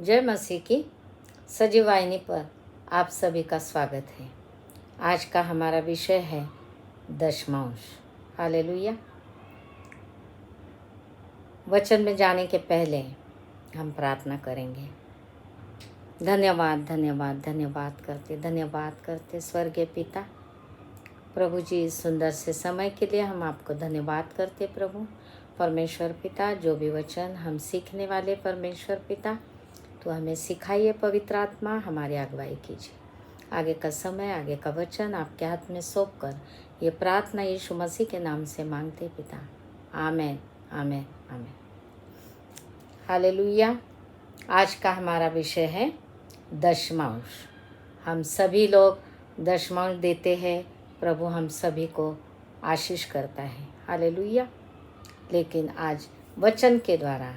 जय मसीह की सजीव वाहिनी पर आप सभी का स्वागत है। आज का हमारा विषय है दशमांश। हालेलुया। वचन में जाने के पहले हम प्रार्थना करेंगे। धन्यवाद धन्यवाद धन्यवाद करते स्वर्गीय पिता प्रभु जी, इस सुंदर से समय के लिए हम आपको धन्यवाद करते प्रभु परमेश्वर पिता। जो भी वचन हम सीखने वाले परमेश्वर पिता, तो हमें सिखाइए पवित्र आत्मा, हमारी अगुवाई कीजिए। आगे का समय, आगे का वचन आपके हाथ में सौंप कर ये प्रार्थना यीशु मसीह के नाम से मांगते पिता, आमेन आमेन आमेन। हालेलुया। आज का हमारा विषय है दशमांश। हम सभी लोग दशमांश देते हैं, प्रभु हम सभी को आशीष करता है। हालेलुया। लेकिन आज वचन के द्वारा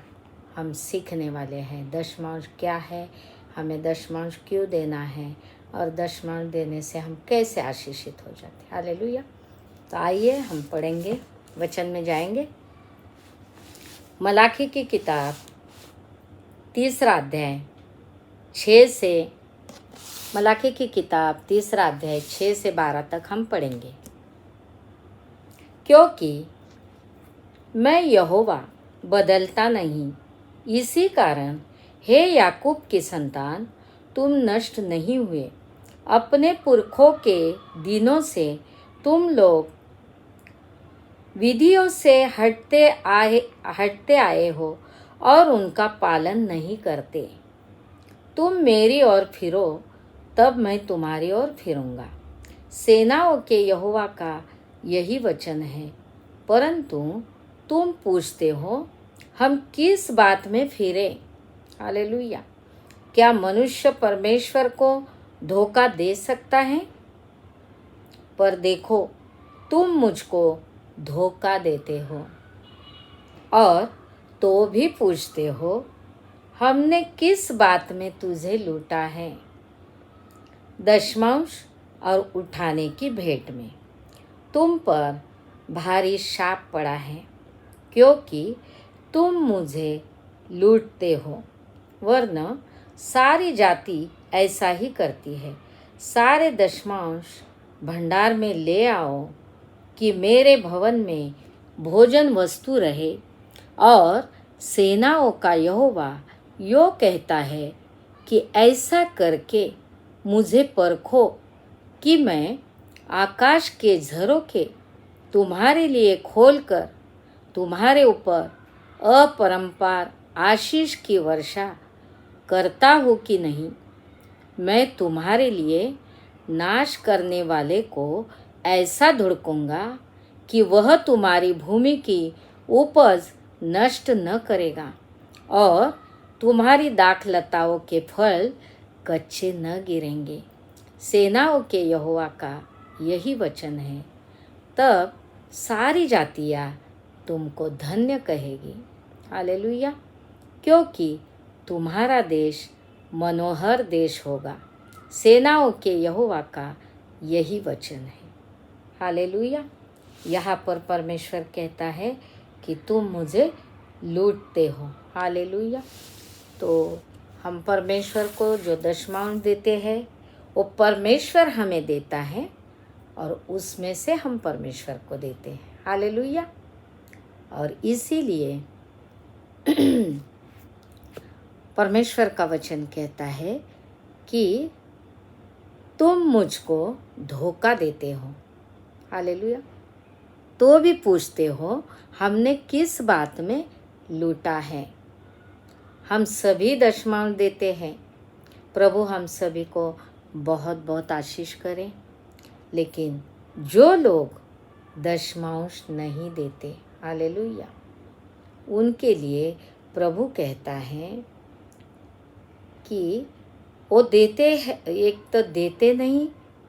हम सीखने वाले हैं दशमांश क्या है, हमें दशमांश क्यों देना है और दशमांश देने से हम कैसे आशीषित हो जाते हैं। हालेलुया। तो आइए हम पढ़ेंगे, वचन में जाएंगे। मलाकी की किताब 3 अध्याय 6 से मलाकी की किताब 3 अध्याय 6 से 12 तक हम पढ़ेंगे। क्योंकि मैं यहोवा बदलता नहीं, इसी कारण हे याकूब की संतान, तुम नष्ट नहीं हुए। अपने पुरखों के दिनों से तुम लोग विधियों से हटते आए हो और उनका पालन नहीं करते। तुम मेरी ओर फिरो, तब मैं तुम्हारी ओर फिरूंगा। सेनाओं के यहोवा का यही वचन है। परंतु तुम पूछते हो, हम किस बात में फिरे? हालेलुया। क्या मनुष्य परमेश्वर को धोखा दे सकता है? पर देखो, तुम मुझको धोखा देते हो और तो भी पूछते हो, हमने किस बात में तुझे लूटा है? दशमांश और उठाने की भेंट में तुम पर भारी शाप पड़ा है, क्योंकि तुम मुझे लूटते हो। वरना सारी जाति ऐसा ही करती है। सारे दशमांश भंडार में ले आओ कि मेरे भवन में भोजन वस्तु रहे। और सेनाओं का यहोवा यो कहता है कि ऐसा करके मुझे परखो कि मैं आकाश के झरोखे तुम्हारे लिए खोलकर तुम्हारे ऊपर अपरंपार आशीष की वर्षा करता हूँ कि नहीं। मैं तुम्हारे लिए नाश करने वाले को ऐसा धुड़कूंगा कि वह तुम्हारी भूमि की उपज नष्ट न करेगा और तुम्हारी दाखलताओं के फल कच्चे न गिरेंगे। सेनाओं के यहोवा का यही वचन है। तब सारी जातियाँ तुमको धन्य कहेगी। हालेलुया। क्योंकि तुम्हारा देश मनोहर देश होगा। सेनाओं के यहोवा का यही वचन है। हालेलुया। यहाँ पर परमेश्वर कहता है कि तुम मुझे लूटते हो। हालेलुया। तो हम परमेश्वर को जो दशमांश देते हैं, वो परमेश्वर हमें देता है और उसमें से हम परमेश्वर को देते हैं। हालेलुया। और इसीलिए परमेश्वर का वचन कहता है कि तुम मुझको धोखा देते हो। हालेलुया। तो भी पूछते हो, हमने किस बात में लूटा है? हम सभी दशमांश देते हैं। प्रभु हम सभी को बहुत बहुत आशीष करें। लेकिन जो लोग दशमांश नहीं देते, हालेलुया, उनके लिए प्रभु कहता है कि वो देते हैं, एक तो देते नहीं,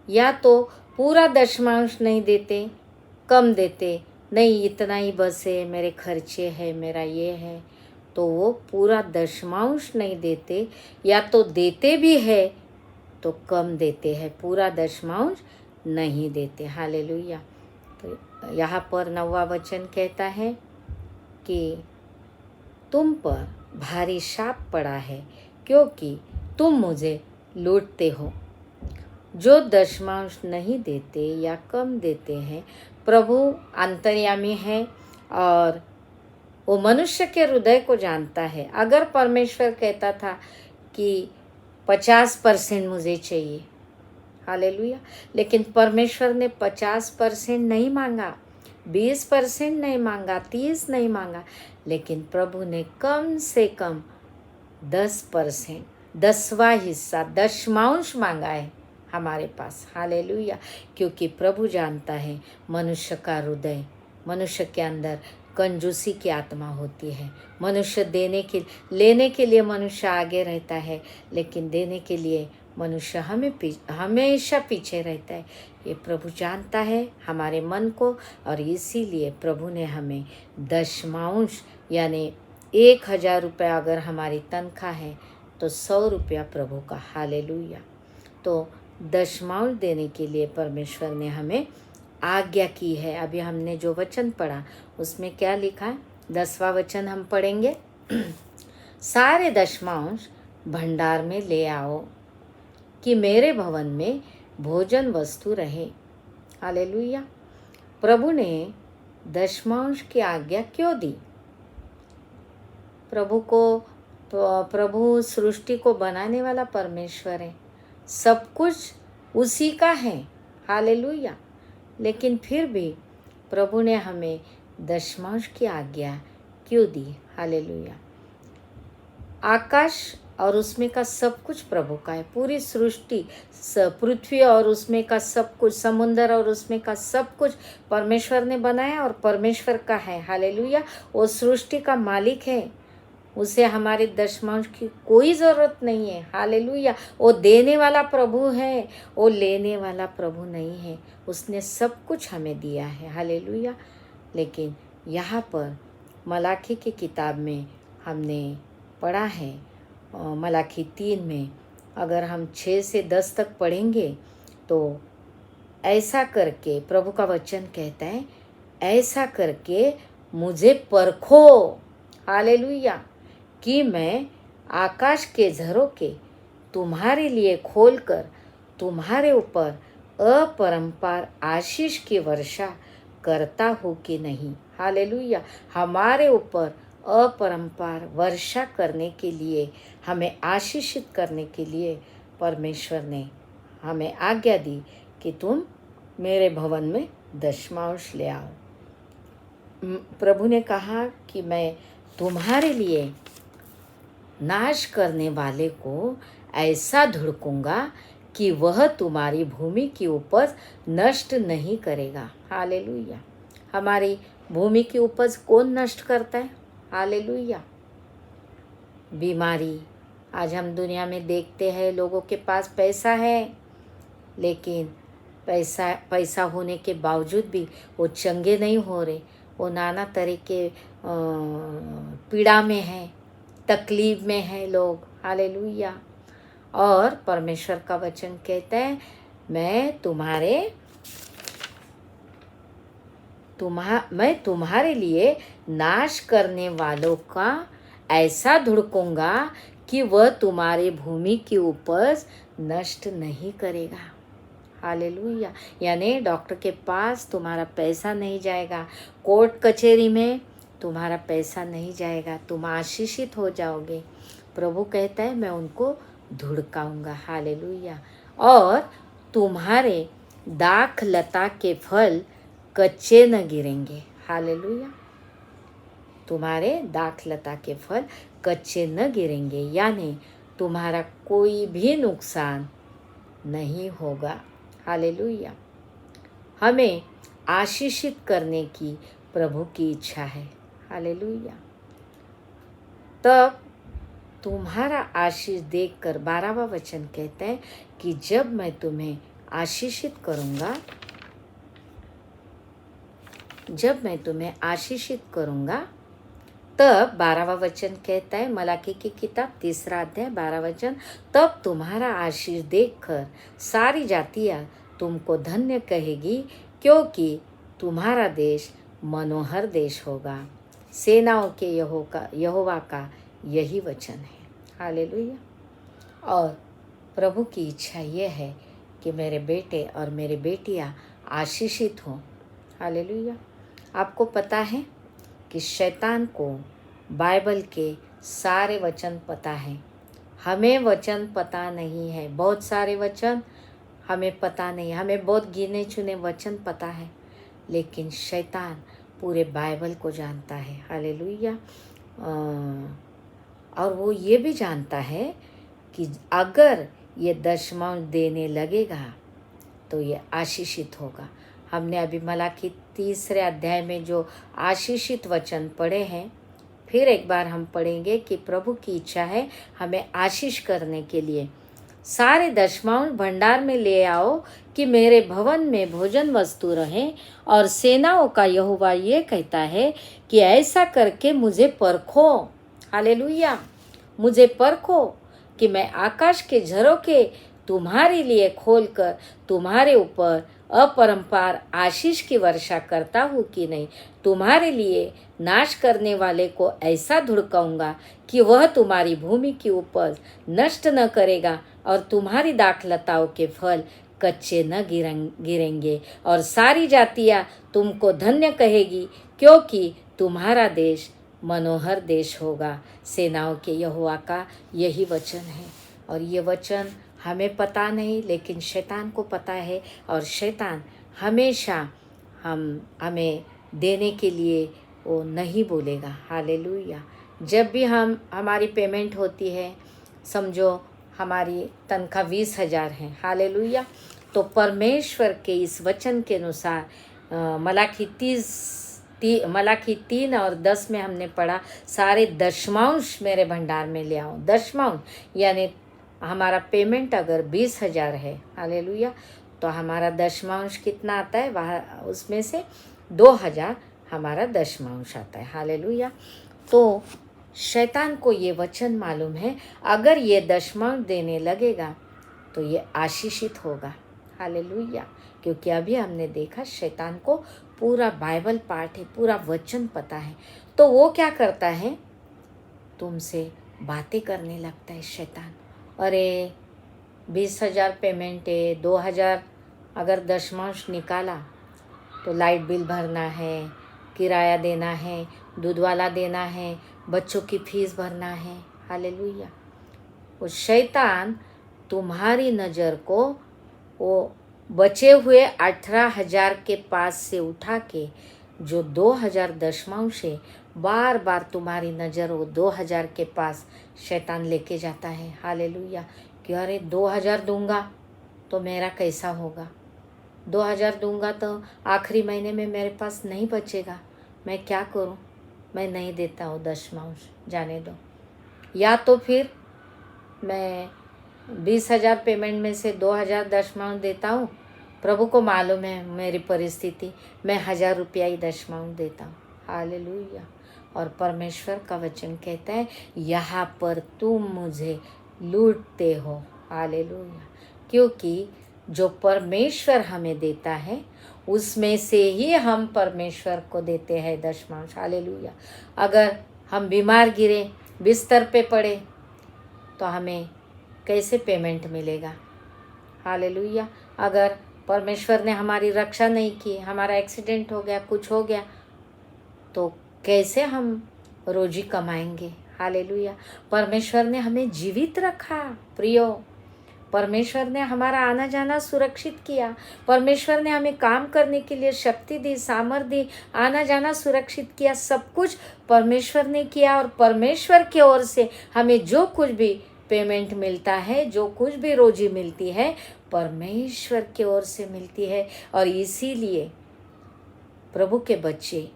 या तो पूरा दशमांश नहीं देते, कम देते, नहीं इतना ही बस है, मेरे खर्चे हैं, मेरा ये है, तो वो पूरा दशमांश नहीं देते, या तो देते भी है तो कम देते हैं, पूरा दशमांश नहीं देते। हालेलुया। तो यहाँ पर 9वां वचन कहता है कि तुम पर भारी शाप पड़ा है, क्योंकि तुम मुझे लूटते हो। जो दशमांश नहीं देते या कम देते हैं, प्रभु अंतर्यामी है और वो मनुष्य के हृदय को जानता है। अगर परमेश्वर कहता था कि 50% मुझे चाहिए, हालेलुया, लेकिन परमेश्वर ने 50% नहीं मांगा, 20% नहीं मांगा, 30 नहीं मांगा, लेकिन प्रभु ने कम से कम 10%, 10वां हिस्सा, दशमांश मांगा है हमारे पास। हालेलुया, क्योंकि प्रभु जानता है मनुष्य का हृदय, मनुष्य के अंदर कंजूसी की आत्मा होती है। मनुष्य लेने के लिए मनुष्य आगे रहता है, लेकिन देने के लिए मनुष्य हमेशा पीछे रहता है। ये प्रभु जानता है हमारे मन को, और इसीलिए प्रभु ने हमें दशमांश यानी 1000 रुपया अगर हमारी तनख्वाह है तो 100 रुपया प्रभु का। हालेलुया। तो दशमांश देने के लिए परमेश्वर ने हमें आज्ञा की है। अभी हमने जो वचन पढ़ा उसमें क्या लिखा है, 10वां वचन हम पढ़ेंगे। सारे दशमांश भंडार में ले आओ कि मेरे भवन में भोजन वस्तु रहे। हालेलुया। प्रभु ने दशमांश की आज्ञा क्यों दी? प्रभु सृष्टि को बनाने वाला परमेश्वर है, सब कुछ उसी का है। हालेलुया। लेकिन फिर भी प्रभु ने हमें दशमांश की आज्ञा क्यों दी? हालेलुया। आकाश और उसमें का सब कुछ प्रभु का है। पूरी सृष्टि, पृथ्वी और उसमें का सब कुछ, समुंदर और उसमें का सब कुछ परमेश्वर ने बनाया और परमेश्वर का है। हालेलुया। वो सृष्टि का मालिक है, उसे हमारे दशमांश की कोई ज़रूरत नहीं है। हालेलुया। वो देने वाला प्रभु है, वो लेने वाला प्रभु नहीं है। उसने सब कुछ हमें दिया है। हालेलुया। लेकिन यहाँ पर मलाकी की किताब में हमने पढ़ा है, मलाकी 3 में अगर हम 6 से 10 तक पढ़ेंगे तो ऐसा करके प्रभु का वचन कहता है, ऐसा करके मुझे परखो। हालेलुया। कि मैं आकाश के झरोखे तुम्हारे लिए खोलकर तुम्हारे ऊपर अपरंपार आशीष की वर्षा करता हूँ कि नहीं। हालेलुया। हमारे ऊपर अपरंपार वर्षा करने के लिए, हमें आशीषित करने के लिए परमेश्वर ने हमें आज्ञा दी कि तुम मेरे भवन में दशमांश ले आओ। प्रभु ने कहा कि मैं तुम्हारे लिए नाश करने वाले को ऐसा धुड़कूंगा कि वह तुम्हारी भूमि की उपज नष्ट नहीं करेगा। हालेलुया। हमारी भूमि की उपज कौन नष्ट करता है? हालेलुया। बीमारी, आज हम दुनिया में देखते हैं लोगों के पास पैसा है, लेकिन पैसा होने के बावजूद भी वो चंगे नहीं हो रहे। वो नाना तरह के पीड़ा में हैं, तकलीफ में हैं लोग। हालेलुया। और परमेश्वर का वचन कहता है, मैं तुम्हारे लिए नाश करने वालों का ऐसा धुड़कूंगा कि वह तुम्हारी भूमि की उपज नष्ट नहीं करेगा। हालेलुया। यानी डॉक्टर के पास तुम्हारा पैसा नहीं जाएगा, कोर्ट कचहरी में तुम्हारा पैसा नहीं जाएगा, तुम आशीषित हो जाओगे। प्रभु कहता है मैं उनको धुड़काऊंगा। हालेलुया। और तुम्हारे दाख लता के फल कच्चे न गिरेंगे। हालेलुया। तुम्हारे दाख लता के फल कच्चे न गिरेंगे, यानी तुम्हारा कोई भी नुकसान नहीं होगा। हालेलुया। हमें आशीषित करने की प्रभु की इच्छा है। हालेलुया। तब तुम्हारा आशीष देखकर 12वां वचन कहता है कि जब मैं तुम्हें आशीषित करूंगा, तब 12वां वचन कहता है, मलाकी की किताब 3 अध्याय 12 वचन, तब तुम्हारा आशीष देखकर सारी जातियां तुमको धन्य कहेगी, क्योंकि तुम्हारा देश मनोहर देश होगा। सेनाओं के यहोवा का यही वचन है। हालेलुया। और प्रभु की इच्छा ये है कि मेरे बेटे और मेरी बेटियां आशीषित हों। हालेलुया। आपको पता है कि शैतान को बाइबल के सारे वचन पता है, हमें वचन पता नहीं है। बहुत सारे वचन हमें पता नहीं, हमें बहुत गिने चुने वचन पता है, लेकिन शैतान पूरे बाइबल को जानता है। हालेलुया। और वो ये भी जानता है कि अगर ये दशमांश देने लगेगा तो ये आशीषित होगा। हमने अभी मलाकी 3 अध्याय में जो आशीषित वचन पढ़े हैं, फिर एक बार हम पढ़ेंगे कि प्रभु की इच्छा है हमें आशीष करने के लिए। सारे दशमांश भंडार में ले आओ कि मेरे भवन में भोजन वस्तु रहे। और सेनाओं का यहोवा ये कहता है कि ऐसा करके मुझे परखो। हालेलुया। मुझे परखो कि मैं आकाश के झरोखे तुम्हारे लिए खोलकर तुम्हारे ऊपर अपरंपार आशीष की वर्षा करता हूँ कि नहीं। तुम्हारे लिए नाश करने वाले को ऐसा धुड़काऊंगा कि वह तुम्हारी भूमि की उपज नष्ट न करेगा और तुम्हारी दाखलताओं के फल कच्चे न गिरेंगे। और सारी जातियाँ तुमको धन्य कहेगी, क्योंकि तुम्हारा देश मनोहर देश होगा। सेनाओं के यहोवा का यही वचन है। और ये वचन हमें पता नहीं, लेकिन शैतान को पता है। और शैतान हमेशा हमें देने के लिए वो नहीं बोलेगा। हालेलुया। जब भी हमारी पेमेंट होती है, समझो हमारी तनख्वाह 20,000 है। हालेलुया। तो परमेश्वर के इस वचन के अनुसार मलाकी 3 और 10 में हमने पढ़ा, सारे दशमांश मेरे भंडार में ले आओ। दशमांश यानी हमारा पेमेंट अगर 20,000 है, हालेलुया, तो हमारा दशमांश कितना आता है, वहाँ उसमें से 2,000 हमारा दशमांश आता है। हालेलुया। तो शैतान को ये वचन मालूम है, अगर ये दशमांश देने लगेगा तो ये आशीषित होगा। हालेलुया। क्योंकि अभी हमने देखा शैतान को पूरा बाइबल पाठ है, पूरा वचन पता है। तो वो क्या करता है, तुमसे बातें करने लगता है शैतान। अरे 20,000 पेमेंट है, 2,000 अगर दशमांश निकाला तो लाइट बिल भरना है, किराया देना है, दूध वाला देना है, बच्चों की फीस भरना है। हालेलुया। वो शैतान तुम्हारी नज़र को वो बचे हुए 18,000 के पास से उठा के जो 2,000 दशमांश है, बार बार तुम्हारी नज़र वो 2,000 के पास शैतान लेके जाता है। हालेलुया। कि अरे 2,000 दूंगा तो मेरा कैसा होगा, 2,000 दूंगा तो आखिरी महीने में मेरे पास नहीं बचेगा, मैं क्या करूं, मैं नहीं देता हूँ दशमांश, जाने दो। या तो फिर मैं 20,000 पेमेंट में से 2,000 दशमांश देता हूँ, प्रभु को मालूम है मेरी परिस्थिति, मैं 1,000 रुपया ही दशमांश देता हूँ। हालेलुया। और परमेश्वर का वचन कहता है, यहाँ पर तुम मुझे लूटते हो। हालेलुया। क्योंकि जो परमेश्वर हमें देता है उसमें से ही हम परमेश्वर को देते हैं दशमांश। हालेलुया। अगर हम बीमार गिरे, बिस्तर पे पड़े, तो हमें कैसे पेमेंट मिलेगा। हालेलुया। अगर परमेश्वर ने हमारी रक्षा नहीं की, हमारा एक्सीडेंट हो गया, कुछ हो गया, तो कैसे हम रोजी कमाएंगे। हालेलुया। परमेश्वर ने हमें जीवित रखा प्रियो, परमेश्वर ने हमारा आना जाना सुरक्षित किया, परमेश्वर ने हमें काम करने के लिए शक्ति दी, सामर्थ्य दी, आना जाना सुरक्षित किया। सब कुछ परमेश्वर ने किया। और परमेश्वर की ओर से हमें जो कुछ भी पेमेंट मिलता है, जो कुछ भी रोजी मिलती है, परमेश्वर की ओर से मिलती है। और इसीलिए प्रभु के बच्चे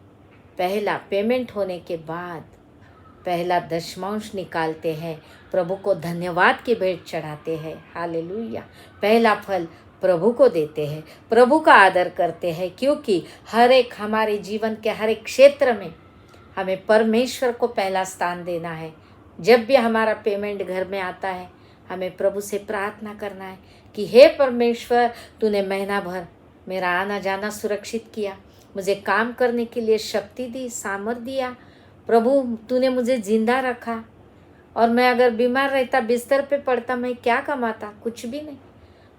पहला पेमेंट होने के बाद पहला दशमांश निकालते हैं, प्रभु को धन्यवाद की भेंट चढ़ाते हैं। हालेलुया। पहला फल प्रभु को देते हैं, प्रभु का आदर करते हैं, क्योंकि हर एक हमारे जीवन के हर एक क्षेत्र में हमें परमेश्वर को पहला स्थान देना है। जब भी हमारा पेमेंट घर में आता है, हमें प्रभु से प्रार्थना करना है कि हे परमेश्वर, तूने महीना भर मेरा आना जाना सुरक्षित किया, मुझे काम करने के लिए शक्ति दी, सामर्थ्य दिया। प्रभु तूने मुझे जिंदा रखा, और मैं अगर बीमार रहता, बिस्तर पे पड़ता, मैं क्या कमाता? कुछ भी नहीं।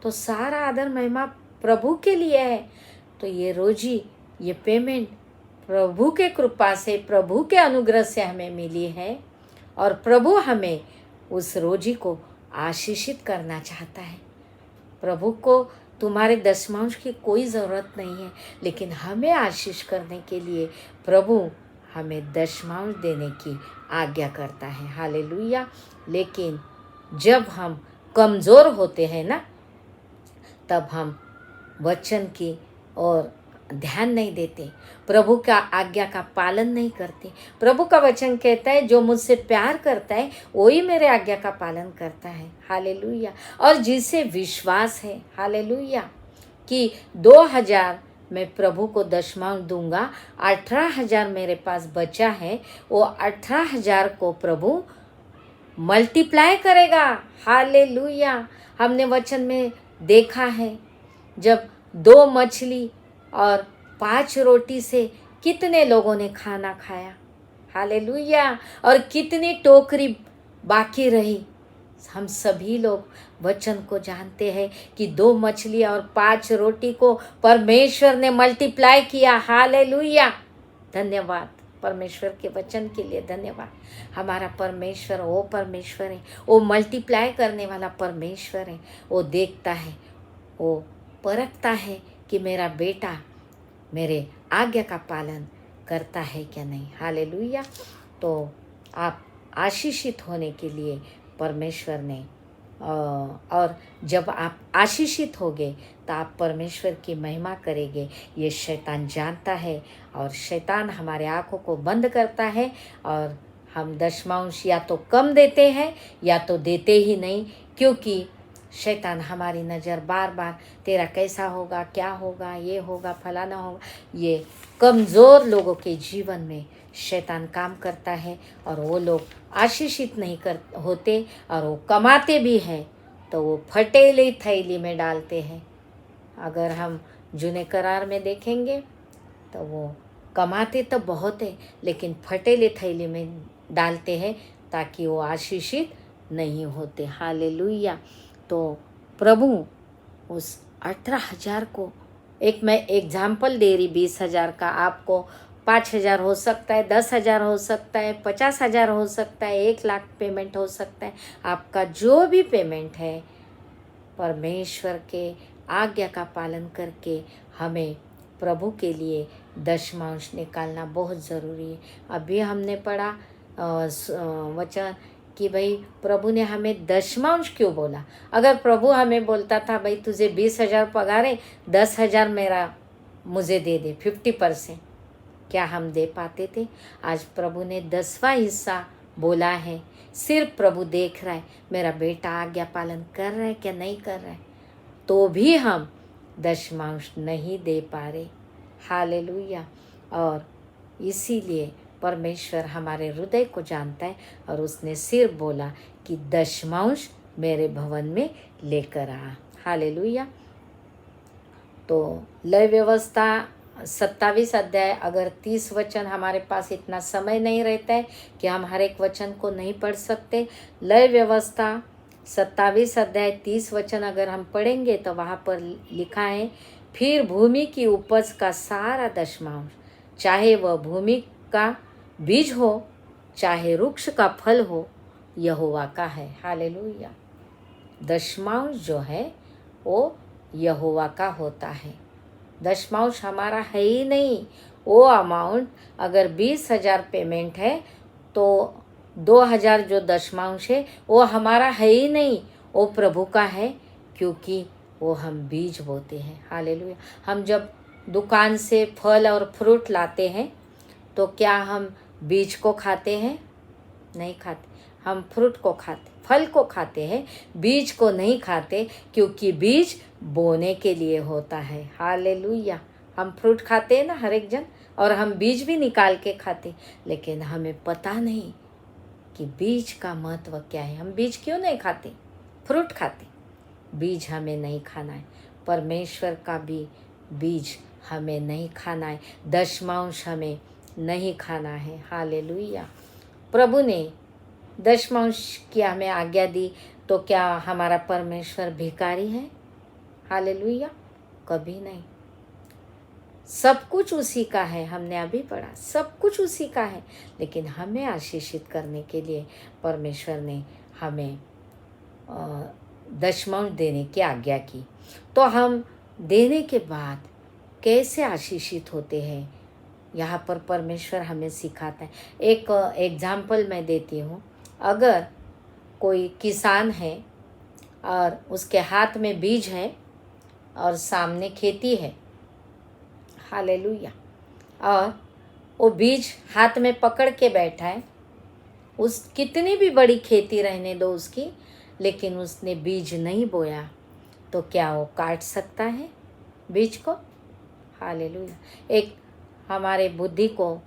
तो सारा आदर महिमा प्रभु के लिए है। तो ये रोजी, ये पेमेंट प्रभु के कृपा से, प्रभु के अनुग्रह से हमें मिली है, और प्रभु हमें उस रोजी को आशीषित करना चाहता है। प्रभु को तुम्हारे दशमांश की कोई ज़रूरत नहीं है, लेकिन हमें आशीष करने के लिए प्रभु हमें दशमांश देने की आज्ञा करता है। हालेलुया। लेकिन जब हम कमज़ोर होते हैं ना, तब हम वचन की और ध्यान नहीं देते, प्रभु का आज्ञा का पालन नहीं करते। प्रभु का वचन कहता है, जो मुझसे प्यार करता है वही मेरे आज्ञा का पालन करता है। हालेलुया। और जिसे विश्वास है, हालेलुया, कि 2000 मैं प्रभु को दशमांश दूंगा, 18,000 मेरे पास बचा है, वो 18,000 को प्रभु मल्टीप्लाई करेगा। हालेलुया। हमने वचन में देखा है, जब 2 मछली और 5 रोटी से कितने लोगों ने खाना खाया। हालेलुया। और कितनी टोकरी बाकी रही। हम सभी लोग वचन को जानते हैं कि 2 मछली और 5 रोटी को परमेश्वर ने मल्टीप्लाई किया। हालेलुया। धन्यवाद परमेश्वर के वचन के लिए, धन्यवाद। हमारा परमेश्वर वो परमेश्वर है, वो मल्टीप्लाई करने वाला परमेश्वर है। वो देखता है, वो परखता है कि मेरा बेटा मेरे आज्ञा का पालन करता है क्या नहीं। हालेलुया। तो आप आशीषित होने के लिए परमेश्वर ने, और जब आप आशीषित होगे तो आप परमेश्वर की महिमा करेंगे। ये शैतान जानता है, और शैतान हमारे आँखों को बंद करता है, और हम दशमांश या तो कम देते हैं या तो देते ही नहीं, क्योंकि शैतान हमारी नज़र बार बार तेरा कैसा होगा, क्या होगा, ये होगा, फलाना होगा। ये कमज़ोर लोगों के जीवन में शैतान काम करता है, और वो लोग आशीषित नहीं होते, और वो कमाते भी हैं तो वो फटेली थैली में डालते हैं। अगर हम जूने करार में देखेंगे तो वो कमाते तो बहुत है, लेकिन फटेली थैली में डालते हैं ताकि वो आशीषित नहीं होते। हालेलुया। तो प्रभु उस 18,000 को, एक मैं एग्जाम्पल दे रही, 20,000 का, आपको 5,000 हो सकता है, 10,000 हो सकता है, 50,000 हो सकता है, 1,00,000 पेमेंट हो सकता है। आपका जो भी पेमेंट है, परमेश्वर के आज्ञा का पालन करके हमें प्रभु के लिए दशमांश निकालना बहुत ज़रूरी है। अभी हमने पढ़ा वचन कि भाई प्रभु ने हमें दशमांश क्यों बोला। अगर प्रभु हमें बोलता था, भाई तुझे 20,000 पगार है, 10,000 मेरा मुझे दे दे, 50%, क्या हम दे पाते थे? आज प्रभु ने 10वां हिस्सा बोला है। सिर्फ प्रभु देख रहा है मेरा बेटा आज्ञा पालन कर रहा है क्या नहीं कर रहा है, तो भी हम दशमांश नहीं दे पा रहे। हालेलुया। और इसीलिए परमेश्वर हमारे हृदय को जानता है, और उसने सिर्फ बोला कि दशमांश मेरे भवन में लेकर आ। हालेलुया। तो लय व्यवस्था 27 अध्याय, अगर 30 वचन, हमारे पास इतना समय नहीं रहता है कि हम हर एक वचन को नहीं पढ़ सकते। लय व्यवस्था 27 अध्याय 30 वचन अगर हम पढ़ेंगे तो वहाँ पर लिखा है, फिर भूमि की उपज का सारा दशमांश, चाहे वह भूमि का बीज हो चाहे वृक्ष का फल हो, यहोवा का है। हालेलुया। दशमांश जो है वो यहोवा का होता है। दशमांश हमारा है ही नहीं। वो अमाउंट अगर 20,000 पेमेंट है तो 2,000 जो दशमांश है वो हमारा है ही नहीं, वो प्रभु का है, क्योंकि वो हम बीज बोते हैं। हालेलुया। हम जब दुकान से फल और फ्रूट लाते हैं तो क्या हम बीज को खाते हैं? नहीं खाते। हम फ्रूट को खाते, फल को खाते हैं, बीज को नहीं खाते, क्योंकि बीज बोने के लिए होता है। हालेलुया। हम फ्रूट खाते हैं ना हर एक जन, और हम बीज भी निकाल के खाते, लेकिन हमें पता नहीं कि बीज का महत्व क्या है। हम बीज क्यों नहीं खाते? फ्रूट खाते, बीज हमें नहीं खाना है। परमेश्वर का भी बीज हमें नहीं खाना है, दशमांश हमें नहीं खाना है। हालेलुया। प्रभु ने दशमांश की हमें आज्ञा दी, तो क्या हमारा परमेश्वर भिखारी है? हालेलुया, कभी नहीं। सब कुछ उसी का है, हमने अभी पढ़ा, सब कुछ उसी का है। लेकिन हमें आशीषित करने के लिए परमेश्वर ने हमें दशमांश देने की आज्ञा की। तो हम देने के बाद कैसे आशीषित होते हैं, यहाँ पर परमेश्वर हमें सिखाता है। एक एग्जाम्पल मैं देती हूँ। अगर कोई किसान है और उसके हाथ में बीज है और सामने खेती है, हालेलुया, और वो बीज हाथ में पकड़ के बैठा है, उस कितनी भी बड़ी खेती रहने दो उसकी, लेकिन उसने बीज नहीं बोया, तो क्या वो काट सकता है बीज को? हालेलुया। एक हमारे बुद्धि को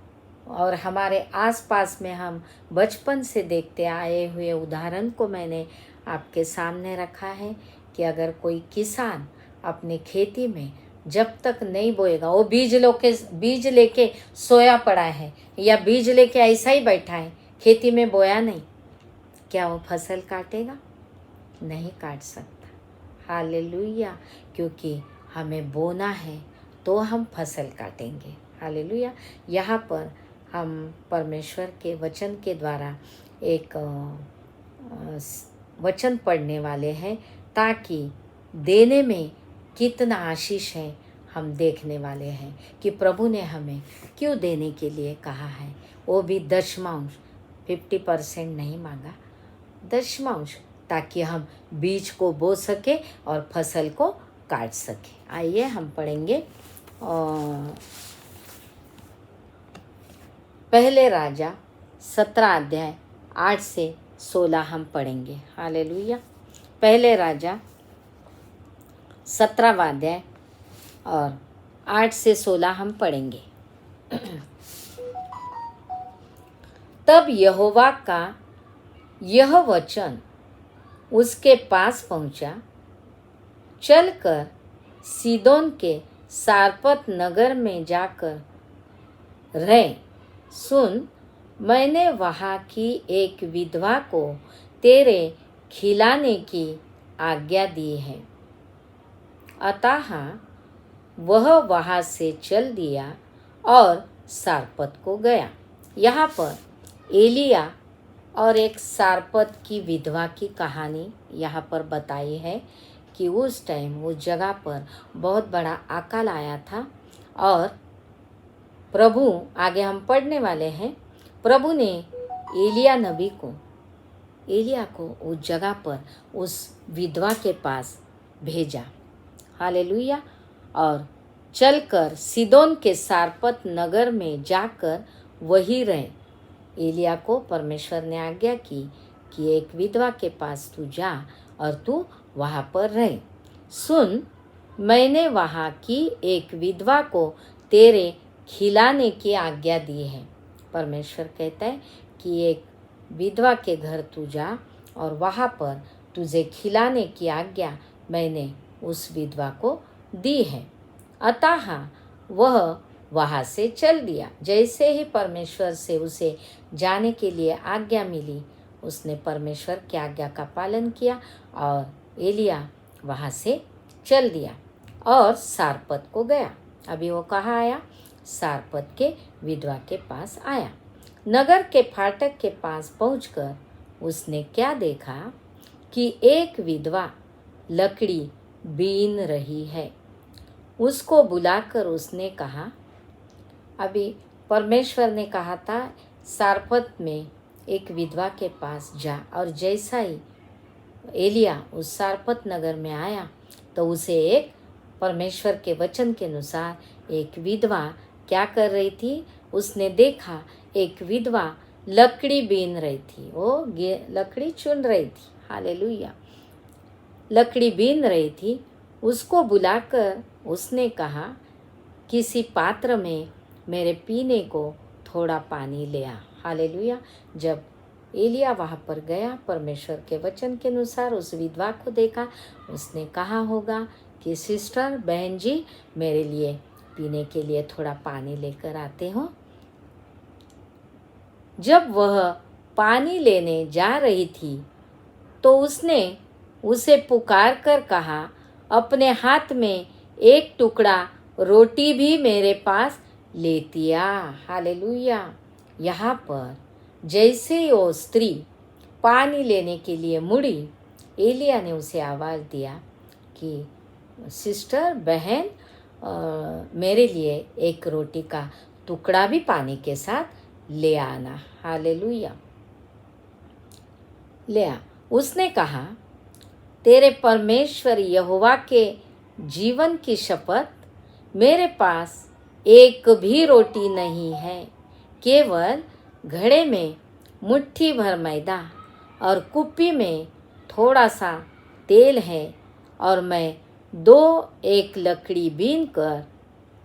और हमारे आसपास में हम बचपन से देखते आए हुए उदाहरण को मैंने आपके सामने रखा है कि अगर कोई किसान अपने खेती में जब तक नहीं बोएगा, वो बीज लेके सोया पड़ा है या बीज लेके ऐसा ही बैठा है, खेती में बोया नहीं, क्या वो फसल काटेगा? नहीं काट सकता। हालेलुया, क्योंकि हमें बोना है तो हम फसल काटेंगे। हालेलुया। यहाँ पर हम परमेश्वर के वचन के द्वारा एक वचन पढ़ने वाले हैं, ताकि देने में कितना आशीष है हम देखने वाले हैं कि प्रभु ने हमें क्यों देने के लिए कहा है। वो भी दशमांश, 50% नहीं मांगा, दशमांश, ताकि हम बीज को बो सके और फसल को काट सके। आइए हम पढ़ेंगे पहले राजा 17 अध्याय 8 से 16 हम पढ़ेंगे। हालेलुया। पहले राजा 17वां अध्याय और 8 से 16 हम पढ़ेंगे। तब यहोवा का यह वचन उसके पास पहुंचा, चलकर सीदोन के सारपत नगर में जाकर रह। सुन, मैंने वहाँ की एक विधवा को तेरे खिलाने की आज्ञा दी है। अतः वह वहाँ से चल दिया और सारपत को गया। यहाँ पर एलिया और एक सारपत की विधवा की कहानी यहाँ पर बताई है कि उस टाइम उस जगह पर बहुत बड़ा अकाल आया था, और प्रभु, आगे हम पढ़ने वाले हैं, प्रभु ने एलिया को उस जगह पर उस विधवा के पास भेजा। हालेलुया। और चलकर सीदोन के सारपत नगर में जाकर वही रहे। एलिया को परमेश्वर ने आज्ञा की कि एक विधवा के पास तू जा और तू वहाँ पर रहे। सुन, मैंने वहाँ की एक विधवा को तेरे खिलाने की आज्ञा दी है। परमेश्वर कहता है कि एक विधवा के घर तू जा और वहाँ पर तुझे खिलाने की आज्ञा मैंने उस विधवा को दी है। अतः वह वहाँ से चल दिया। जैसे ही परमेश्वर से उसे जाने के लिए आज्ञा मिली, उसने परमेश्वर की आज्ञा का पालन किया और एलिया वहाँ से चल दिया और सारपत को गया। अभी वो कहाँ आया? सारपत के विधवा के पास आया। नगर के फाटक के पास पहुंचकर उसने क्या देखा कि एक विधवा लकड़ी बीन रही है। उसको बुलाकर उसने कहा, अभी परमेश्वर ने कहा था सारपत में एक विधवा के पास जा, और जैसा ही एलिया उस सारपत नगर में आया तो उसे एक परमेश्वर के वचन के अनुसार एक विधवा क्या कर रही थी? उसने देखा एक विधवा लकड़ी बीन रही थी, वो लकड़ी चुन रही थी। हालेलुया। लकड़ी बीन रही थी। उसको बुलाकर उसने कहा, किसी पात्र में मेरे पीने को थोड़ा पानी ले आ। हालेलुया। जब एलिया वहाँ पर गया, परमेश्वर के वचन के अनुसार उस विधवा को देखा, उसने कहा होगा कि सिस्टर, बहन जी, मेरे लिए पीने के लिए थोड़ा पानी लेकर आते हो। जब वह पानी लेने जा रही थी तो उसने उसे पुकार कर कहा, अपने हाथ में एक टुकड़ा रोटी भी मेरे पास लेती आ। हालेलुया। यहाँ पर जैसे वो स्त्री पानी लेने के लिए मुड़ी, एलिया ने उसे आवाज़ दिया कि सिस्टर, बहन, मेरे लिए एक रोटी का टुकड़ा भी पानी के साथ ले आना। हालेलुया। ले आ। उसने कहा, तेरे परमेश्वर यहोवा के जीवन की शपथ, मेरे पास एक भी रोटी नहीं है, केवल घड़े में मुट्ठी भर मैदा और कुप्पी में थोड़ा सा तेल है, और मैं 2 लकड़ी बीन कर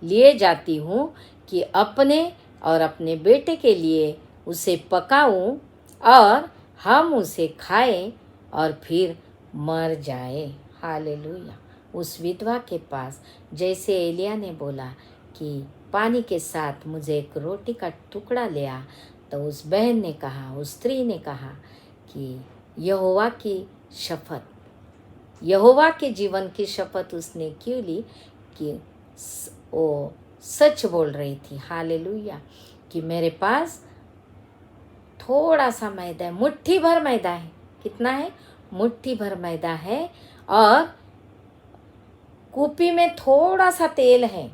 लिए जाती हूँ कि अपने और अपने बेटे के लिए उसे पकाऊं और हम उसे खाएं और फिर मर जाए। हालेलुया। उस विधवा के पास जैसे एलिया ने बोला कि पानी के साथ मुझे एक रोटी का टुकड़ा ले आ, तो उस बहन ने कहा, उस स्त्री ने कहा कि यहोवा की शपथ, यहोवा के जीवन की शपथ उसने क्यों ली कि वो सच बोल रही थी। हालेलुया। कि मेरे पास थोड़ा सा मैदा है, मुट्ठी भर मैदा है। कितना है? मुट्ठी भर मैदा है, और कुप्पी में थोड़ा सा तेल है।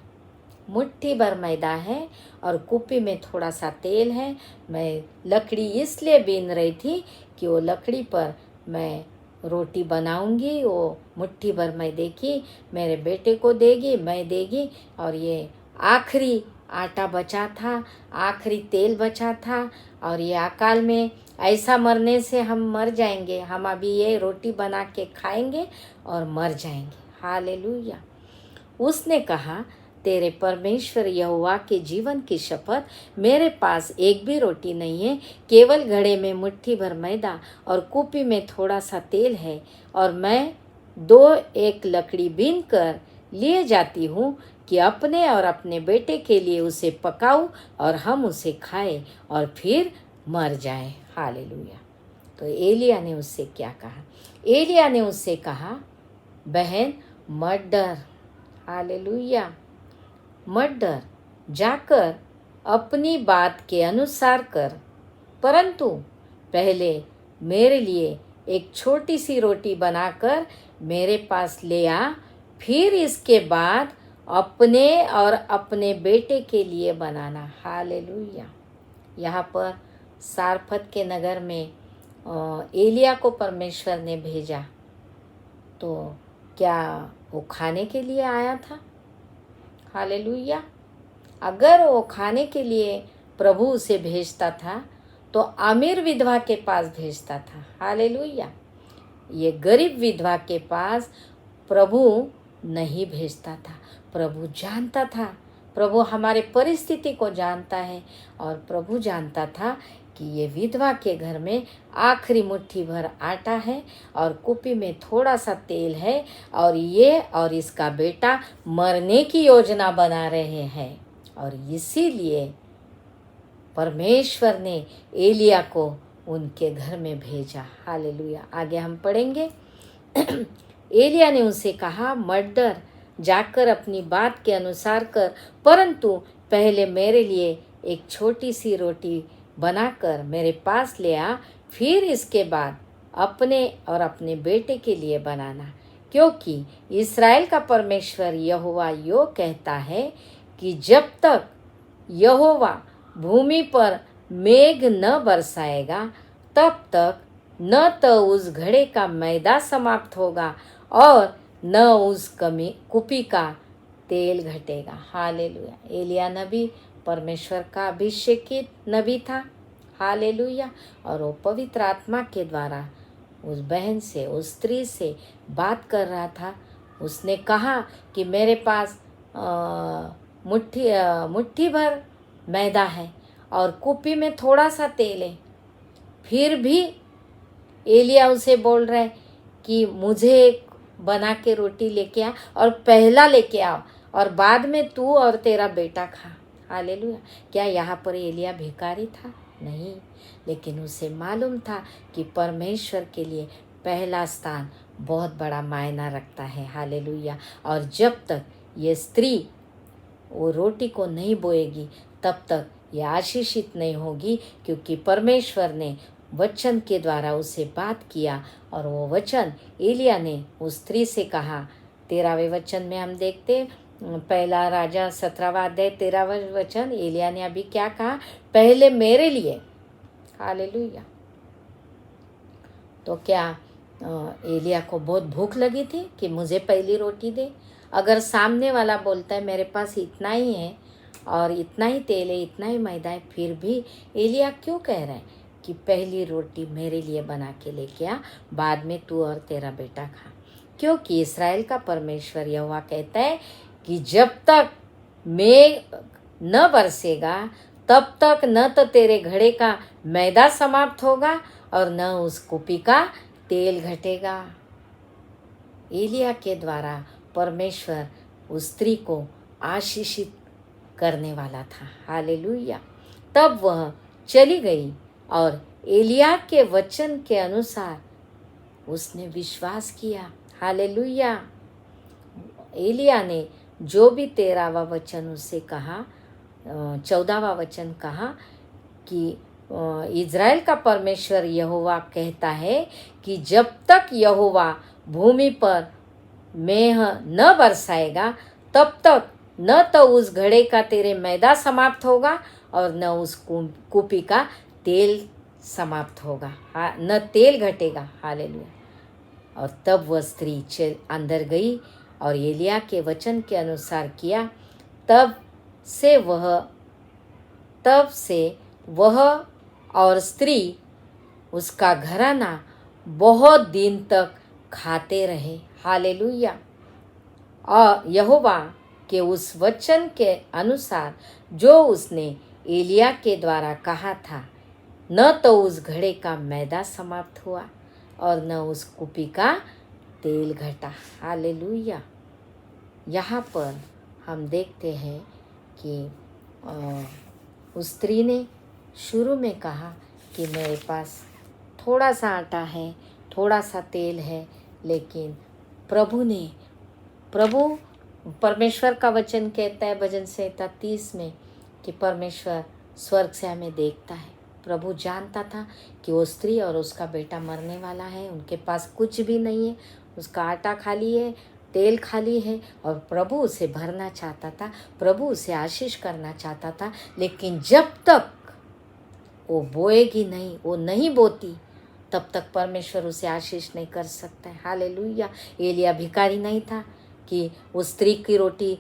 मुट्ठी भर मैदा है और कुप्पी में थोड़ा सा तेल है। मैं लकड़ी इसलिए बीन रही थी कि वो लकड़ी पर मैं रोटी बनाऊंगी, वो मुट्ठी भर मैदे की मेरे बेटे को देगी, मैं देगी, और ये आखिरी आटा बचा था, आखिरी तेल बचा था, और ये अकाल में ऐसा मरने से हम मर जाएंगे, हम अभी ये रोटी बना के खाएंगे और मर जाएंगे। हालेलुया। उसने कहा, तेरे परमेश्वर यहोवा के जीवन की शपथ, मेरे पास एक भी रोटी नहीं है, केवल घड़े में मुट्ठी भर मैदा और कुप्पी में थोड़ा सा तेल है, और मैं 2 लकड़ी बीन कर लिए जाती हूँ कि अपने और अपने बेटे के लिए उसे पकाऊं और हम उसे खाएं और फिर मर जाएं। हालेलुया। तो एलिया ने उससे क्या कहा? एलिया ने उससे कहा, बहन मत डर। हालेलुया। मत डर, जाकर अपनी बात के अनुसार कर, परंतु पहले मेरे लिए एक छोटी सी रोटी बनाकर मेरे पास ले आ, फिर इसके बाद अपने और अपने बेटे के लिए बनाना। हालेलुया। यहाँ पर सारफत के नगर में एलिया को परमेश्वर ने भेजा, तो क्या वो खाने के लिए आया था? हालेलुया। अगर वो खाने के लिए प्रभु उसे भेजता था तो अमीर विधवा के पास भेजता था। हालेलुया। ये गरीब विधवा के पास प्रभु नहीं भेजता था। प्रभु जानता था, प्रभु हमारे परिस्थिति को जानता है, और प्रभु जानता था कि ये विधवा के घर में आखिरी मुट्ठी भर आटा है और कुप्पी में थोड़ा सा तेल है, और ये और इसका बेटा मरने की योजना बना रहे हैं, और इसीलिए परमेश्वर ने एलिया को उनके घर में भेजा। हालेलुया। आगे हम पढ़ेंगे। एलिया ने उनसे कहा, मत डर, जाकर अपनी बात के अनुसार कर, परंतु पहले मेरे लिए एक छोटी सी रोटी बनाकर मेरे पास ले आ, फिर इसके बाद अपने और अपने बेटे के लिए बनाना, क्योंकि इस्राएल का परमेश्वर यहोवा यो कहता है कि जब तक यहोवा भूमि पर मेघ न बरसाएगा, तब तक न तो उस घड़े का मैदा समाप्त होगा और न उस कुप्पी का तेल घटेगा। हालेलुया। एलिया नबी परमेश्वर का अभिषेकित नबी था। हालेलुया। और वो पवित्र आत्मा के द्वारा उस बहन से, उस स्त्री से बात कर रहा था। उसने कहा कि मेरे पास मुट्ठी भर मैदा है और कुप्पी में थोड़ा सा तेल है। फिर भी एलिया उसे बोल रहा है कि मुझे एक बना के रोटी लेके आ, और पहला लेके आओ, और बाद में तू और तेरा बेटा खा। हालेलुया। क्या यहाँ पर एलिया भिखारी था? नहीं, लेकिन उसे मालूम था कि परमेश्वर के लिए पहला स्थान बहुत बड़ा मायना रखता है। हालेलुया। और जब तक ये स्त्री वो रोटी को नहीं बोएगी तब तक ये आशीषित नहीं होगी, क्योंकि परमेश्वर ने वचन के द्वारा उसे बात किया। और वो वचन एलिया ने उस स्त्री से कहा। 13वें वचन में हम देखते, पहला राजा 17वां अध्याय 13वां वचन, एलिया ने अभी क्या कहा, पहले मेरे लिए। हालेलुया। तो क्या एलिया को बहुत भूख लगी थी कि मुझे पहली रोटी दे? अगर सामने वाला बोलता है मेरे पास इतना ही है और इतना ही तेल है, इतना ही मैदा है, फिर भी एलिया क्यों कह रहा है कि पहली रोटी मेरे लिए बना के लेके आ, बाद में तू और तेरा बेटा खा? क्योंकि इस्राएल का परमेश्वर यहोवा कहता है कि जब तक मेघ न बरसेगा तब तक न तो तेरे घड़े का मैदा समाप्त होगा और न उस कुपी का तेल घटेगा। एलिया के द्वारा परमेश्वर उस स्त्री को आशीषित करने वाला था। हालेलुया। तब वह चली गई और एलिया के वचन के अनुसार उसने विश्वास किया। हालेलुया। एलिया ने जो भी 13वां वचन उससे कहा, 14वां वचन कहा कि इज़राइल का परमेश्वर यहोवा कहता है कि जब तक यहोवा भूमि पर मेघ न बरसाएगा तब तक न तो उस घड़े का तेरे मैदा समाप्त होगा और न उस कुपी का तेल समाप्त होगा, न तेल घटेगा। हालेलुया। और तब वह स्त्री अंदर गई और एलिया के वचन के अनुसार किया। तब से वह और स्त्री उसका घराना बहुत दिन तक खाते रहे। हालेलुया। और यहोवा के उस वचन के अनुसार जो उसने एलिया के द्वारा कहा था, न तो उस घड़े का मैदा समाप्त हुआ और न उस कुपी का तेल घटा। हालेलुया। यहाँ पर हम देखते हैं कि उस स्त्री ने शुरू में कहा कि मेरे पास थोड़ा सा आटा है, थोड़ा सा तेल है, लेकिन प्रभु परमेश्वर का वचन कहता है भजन संहिता 30 में कि परमेश्वर स्वर्ग से हमें देखता है। प्रभु जानता था कि वो स्त्री और उसका बेटा मरने वाला है, उनके पास कुछ भी नहीं है, उसका आटा खाली है, तेल खाली है, और प्रभु उसे भरना चाहता था, प्रभु उसे आशीष करना चाहता था। लेकिन जब तक वो बोएगी नहीं, वो नहीं बोती, तब तक परमेश्वर उसे आशीष नहीं कर सकता है। हालेलुया। एलिया भिखारी नहीं था कि उस स्त्री की रोटी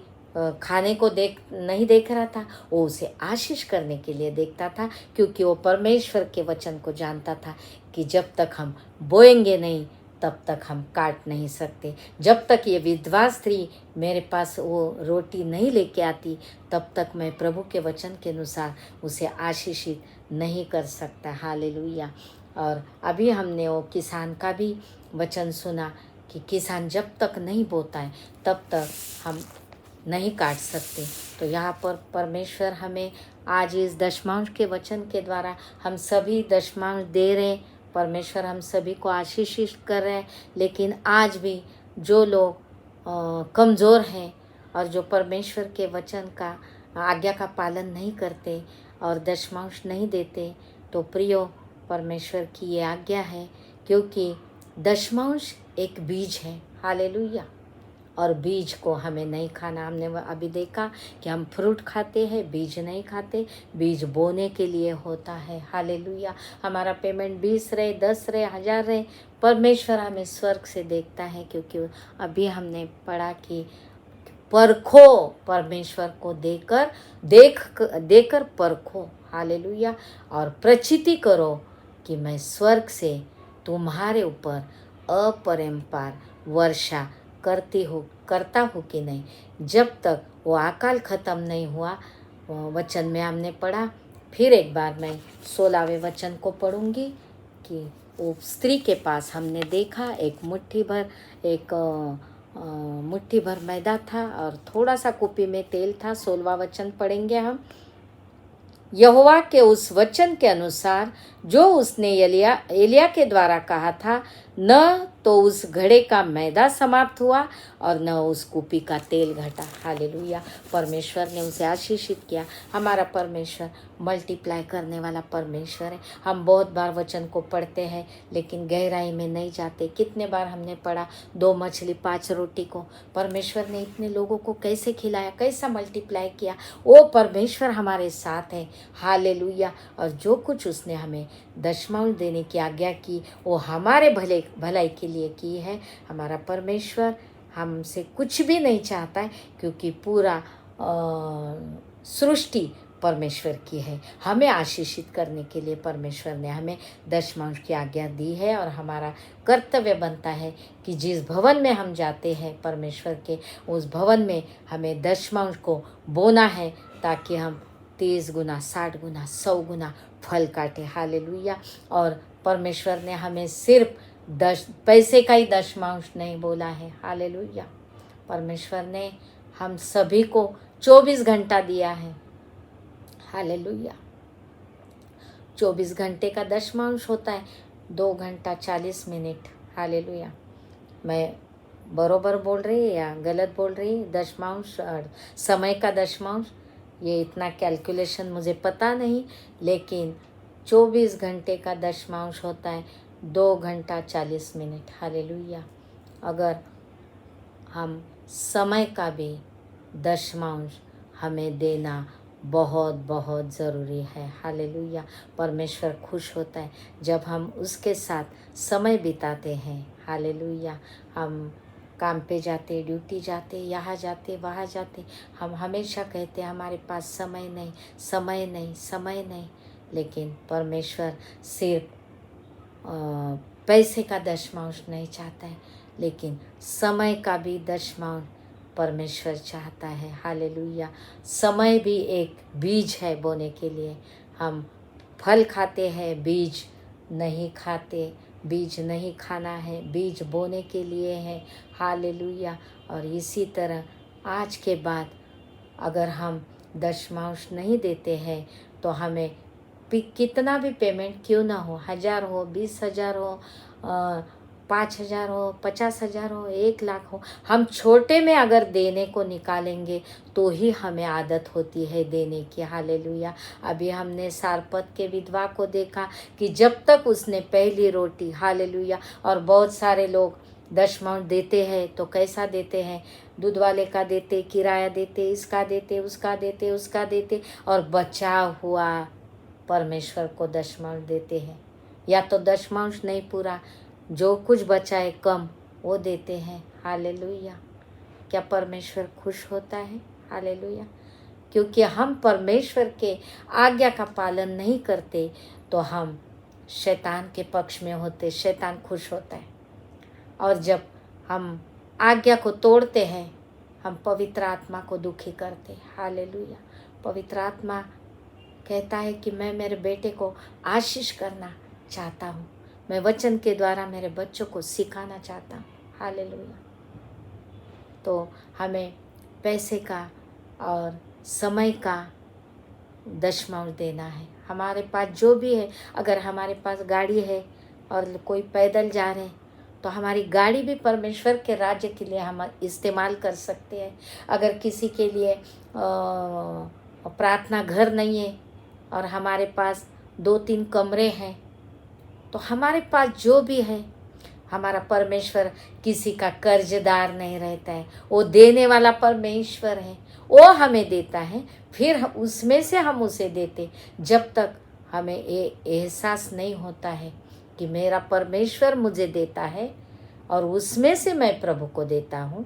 खाने को नहीं देख रहा था, वो उसे आशीष करने के लिए देखता था, क्योंकि वो परमेश्वर के वचन को जानता था कि जब तक हम बोएंगे नहीं तब तक हम काट नहीं सकते। जब तक ये विधवा स्त्री मेरे पास वो रोटी नहीं लेके आती तब तक मैं प्रभु के वचन के अनुसार उसे आशीषित नहीं कर सकता। हालेलुया। और अभी हमने वो किसान का भी वचन सुना कि किसान जब तक नहीं बोता है तब तक हम नहीं काट सकते। तो यहाँ पर परमेश्वर हमें आज इस दशमांश के वचन के द्वारा हम सभी दशमांश दे रहे हैं, परमेश्वर हम सभी को आशीषित कर रहे हैं। लेकिन आज भी जो लोग कमज़ोर हैं और जो परमेश्वर के वचन का आज्ञा का पालन नहीं करते और दशमांश नहीं देते, तो प्रियो परमेश्वर की ये आज्ञा है, क्योंकि दशमांश एक बीज है। हालेलुया। और बीज को हमें नहीं खाना। हमने अभी देखा कि हम फ्रूट खाते हैं, बीज नहीं खाते। बीज बोने के लिए होता है। हालेलुया। हमारा पेमेंट 20 रहे, 10 रहे, 1000 रहे, परमेश्वर हमें स्वर्ग से देखता है, क्योंकि अभी हमने पढ़ा कि परखो, परमेश्वर को देकर परखो। हालेलुया। और प्रचिति करो कि मैं स्वर्ग से तुम्हारे ऊपर अपरंपार वर्षा करता हूँ कि नहीं। जब तक वो अकाल ख़त्म नहीं हुआ, वचन में हमने पढ़ा। फिर एक बार मैं 16वें वचन को पढ़ूंगी कि वो स्त्री के पास हमने देखा एक मुट्ठी भर मैदा था और थोड़ा सा कुपी में तेल था। 16वां वचन पढ़ेंगे हम। यहोवा के उस वचन के अनुसार जो उसने एलिया के द्वारा कहा था, न तो उस घड़े का मैदा समाप्त हुआ और न उस कूपी का तेल घटा। हालेलुया। परमेश्वर ने उसे आशीषित किया। हमारा परमेश्वर मल्टीप्लाई करने वाला परमेश्वर है। हम बहुत बार वचन को पढ़ते हैं लेकिन गहराई में नहीं जाते। कितने बार हमने पढ़ा 2 मछली 5 रोटी को परमेश्वर ने इतने लोगों को कैसे खिलाया, कैसा मल्टीप्लाई किया। वो परमेश्वर हमारे साथ है। हालेलुया। और जो कुछ उसने हमें दशमांश देने की आज्ञा की वो हमारे भलाई के लिए की है। हमारा परमेश्वर हमसे कुछ भी नहीं चाहता है क्योंकि पूरा सृष्टि परमेश्वर की है। हमें आशीषित करने के लिए परमेश्वर ने हमें दशमांश की आज्ञा दी है और हमारा कर्तव्य बनता है कि जिस भवन में हम जाते हैं परमेश्वर के, उस भवन में हमें दशमांश को बोना है ताकि हम 30 गुना 60 गुना 100 गुना फल काटे। हालेलुया। और परमेश्वर ने हमें सिर्फ पैसे का ही दशमांश नहीं बोला है। हालेलुया। परमेश्वर ने हम सभी को 24 घंटा दिया है। हालेलुया। 24 घंटे का दशमांश होता है 2 घंटा 40 मिनट। हालेलुया। मैं बरोबर बोल रही है या गलत बोल रही है? दशमांश समय का दशमांश ये इतना कैलकुलेशन मुझे पता नहीं, लेकिन 24 घंटे का दशमांश होता है 2 घंटा 40 मिनट। हालेलुया। अगर हम समय का भी दशमांश हमें देना बहुत बहुत ज़रूरी है। हालेलुया। परमेश्वर खुश होता है जब हम उसके साथ समय बिताते हैं। हालेलुया। हम काम पे जाते, ड्यूटी जाते, यहाँ जाते, वहाँ जाते, हम हमेशा कहते हमारे पास समय नहीं, समय नहीं, समय नहीं। लेकिन परमेश्वर सिर्फ पैसे का दशमांश नहीं चाहता है, लेकिन समय का भी दशमांश परमेश्वर चाहता है। हालेलुया। समय भी एक बीज है बोने के लिए। हम फल खाते हैं, बीज नहीं खाते। बीज नहीं खाना है, बीज बोने के लिए है। हालेलुया। और इसी तरह आज के बाद अगर हम दशमांश नहीं देते हैं तो हमें कितना भी पेमेंट क्यों ना हो, 1000 हो, 20,000 हो, 5,000 हो, 50,000 हो, 1,00,000 हो, हम छोटे में अगर देने को निकालेंगे तो ही हमें आदत होती है देने की। हालेलुया। अभी हमने सारपत के विधवा को देखा कि जब तक उसने पहली रोटी, हालेलुया, और बहुत सारे लोग दशमांश देते हैं तो कैसा देते हैं, दूध वाले का देते, किराया देते, इसका देते, उसका देते, उसका देते, और बचा हुआ परमेश्वर को दशमांश देते हैं। या तो दशमांश नहीं पूरा, जो कुछ बचा है कम वो देते हैं। हालेलुया। क्या परमेश्वर खुश होता है? हालेलुया। क्योंकि हम परमेश्वर के आज्ञा का पालन नहीं करते तो हम शैतान के पक्ष में होते, शैतान खुश होता है। और जब हम आज्ञा को तोड़ते हैं हम पवित्र आत्मा को दुखी करते। हालेलुया। पवित्र आत्मा कहता है कि मैं मेरे बेटे को आशीष करना चाहता हूँ, मैं वचन के द्वारा मेरे बच्चों को सिखाना चाहता हूँ। हालेलुया। तो हमें पैसे का और समय का दशमांश देना है। हमारे पास जो भी है, अगर हमारे पास गाड़ी है और कोई पैदल जा रहे हैं तो हमारी गाड़ी भी परमेश्वर के राज्य के लिए हम इस्तेमाल कर सकते हैं। अगर किसी के लिए प्रार्थना घर नहीं है और हमारे पास 2-3 कमरे हैं तो हमारे पास जो भी है, हमारा परमेश्वर किसी का कर्जदार नहीं रहता है, वो देने वाला परमेश्वर है, वो हमें देता है, फिर उसमें से हम उसे देते। जब तक हमें ये एहसास नहीं होता है कि मेरा परमेश्वर मुझे देता है और उसमें से मैं प्रभु को देता हूँ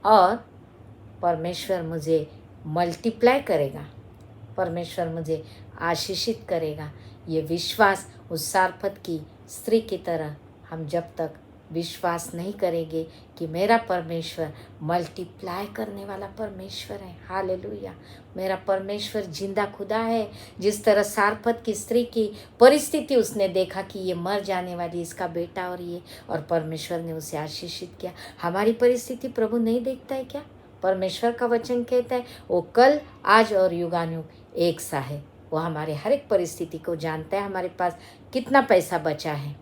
और परमेश्वर मुझे मल्टीप्लाई करेगा, परमेश्वर मुझे आशीषित करेगा, ये विश्वास उस सारपत की स्त्री की तरह हम जब तक विश्वास नहीं करेंगे कि मेरा परमेश्वर मल्टीप्लाई करने वाला परमेश्वर है। हालेलुया। मेरा परमेश्वर जिंदा खुदा है। जिस तरह सारपत की स्त्री की परिस्थिति उसने देखा कि ये मर जाने वाली इसका बेटा और परमेश्वर ने उसे आशीषित किया। हमारी परिस्थिति प्रभु नहीं देखता है क्या? परमेश्वर का वचन कहता है वो कल, आज और युगानुयुग एक सा है। वो हमारे हर एक परिस्थिति को जानता है, हमारे पास कितना पैसा बचा है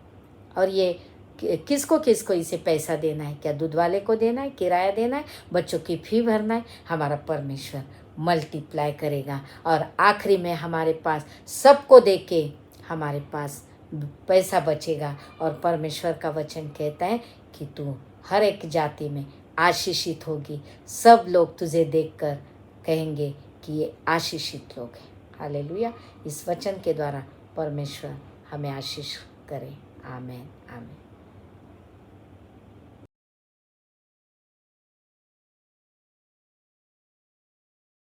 और ये किसको किसको इसे पैसा देना है, क्या दूध वाले को देना है, किराया देना है, बच्चों की फ़ी भरना है। हमारा परमेश्वर मल्टीप्लाई करेगा और आखिरी में हमारे पास सबको दे के हमारे पास पैसा बचेगा। और परमेश्वर का वचन कहता है कि तू हर एक जाति में आशीषित होगी, सब लोग तुझे देखकर कहेंगे कि ये आशीषित लोग हैं। हालेलुया। इस वचन के द्वारा परमेश्वर हमें आशीष करे। आमीन आमीन।